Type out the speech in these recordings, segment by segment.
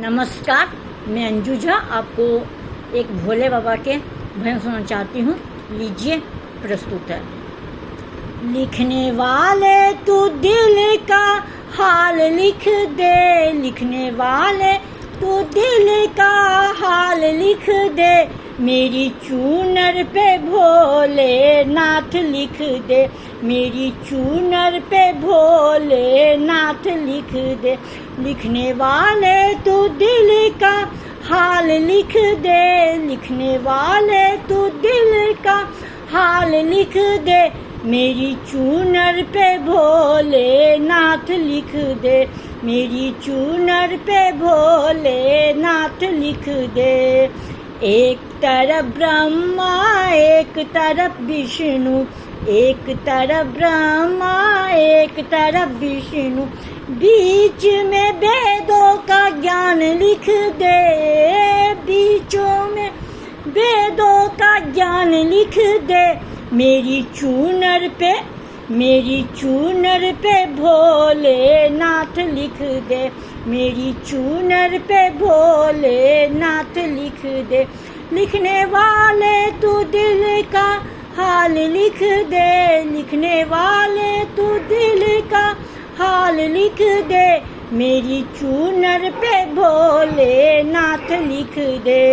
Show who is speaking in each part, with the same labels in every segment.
Speaker 1: नमस्कार, मैं अंजू झा आपको एक भोले बाबा के भजन सुनाना चाहती हूँ। लीजिए, प्रस्तुत है। लिखने वाले तू दिल का हाल लिख दे, लिखने वाले तू दिल का हाल लिख दे, मेरी चूनर पे भोले नाथ लिख दे, मेरी चूनर पे भोले नाथ लिख दे। लिखने वाले तू दिल का हाल लिख दे, लिखने वाले तू दिल का हाल लिख दे, मेरी चूनर पे भोले नाथ लिख दे, मेरी चूनर पे भोले नाथ लिख दे। एक तरफ ब्रह्मा एक तरफ विष्णु, एक तरफ ब्रह्मा एक तरफ विष्णु, बीच में वेदों का ज्ञान लिख दे, बीचों में वेदों का ज्ञान लिख दे, मेरी चूनर पे, मेरी चूनर पे भोले नाथ लिख दे, मेरी चूनर पे भोले नाथ लिख दे। लिखने वाले तू दिल का हाल लिख दे, लिखने वाले तू दिल का हाल लिख दे, मेरी चूनर पे भोले नाथ लिख दे।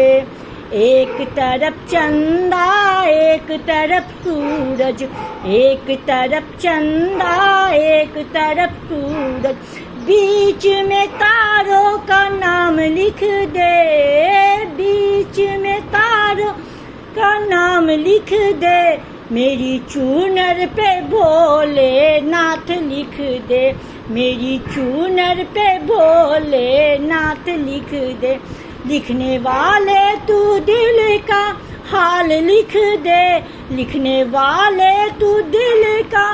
Speaker 1: एक तरफ चंदा एक तरफ सूरज, एक तरफ चंदा एक तरफ सूरज, बीच में तारों का नाम लिख दे, बीच में तारों का नाम लिख दे, मेरी चूनर पे भोले नाथ लिख दे, मेरी चूनर पे भोले नाथ लिख दे। लिखने वाले तू दिल का हाल लिख दे, लिखने वाले तू दिल का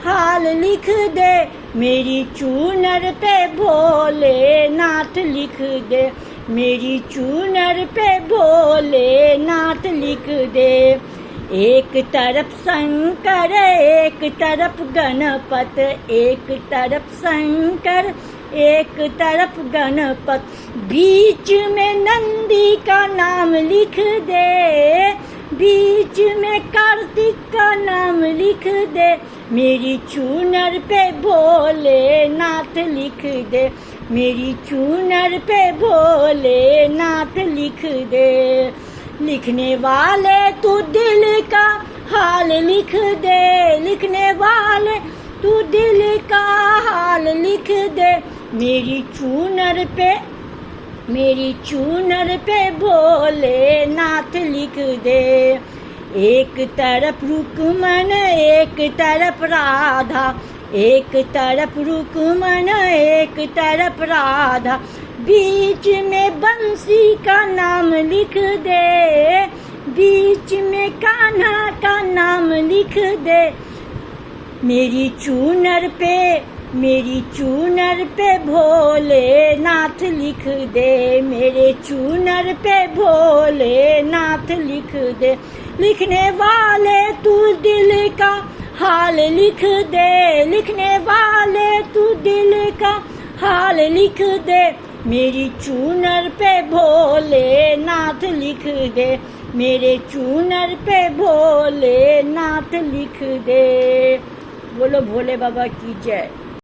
Speaker 1: हाल लिख दे, मेरी चूनर पे भोले नाथ लिख दे, मेरी चूनर पे भोले नाथ लिख दे। एक तरफ शंकर एक तरफ गणपत, एक तरफ शंकर एक तरफ गणपत, बीच में नंदी का नाम लिख दे, बीच में कार्तिक का नाम लिख दे, मेरी चूनर पे भोले नाथ लिख दे, मेरी चूनर पे भोले नाथ लिख दे। लिखने वाले तू दिल का हाल लिख दे, लिखने वाले तू दिल का हाल लिख दे, मेरी चूनर पे, मेरी चूनर पे भोले नाथ लिख दे। एक तरफ रुक्मन एक तरफ राधा, एक तरफ रुक्मन एक तरफ राधा, बीच में बंसी का नाम लिख दे, बीच में कान्हा का नाम लिख दे, मेरी चूनर पे, मेरी चूनर पे भोले नाथ लिख दे, मेरे चूनर पे भोले नाथ लिख दे। लिखने वाले तू दिल का हाल लिख दे, लिखने वाले तू दिल का हाल लिख दे, मेरी चूनर पे भोले नाथ लिख दे, मेरे चूनर पे भोले नाथ लिख दे। बोलो भोले बाबा की जय।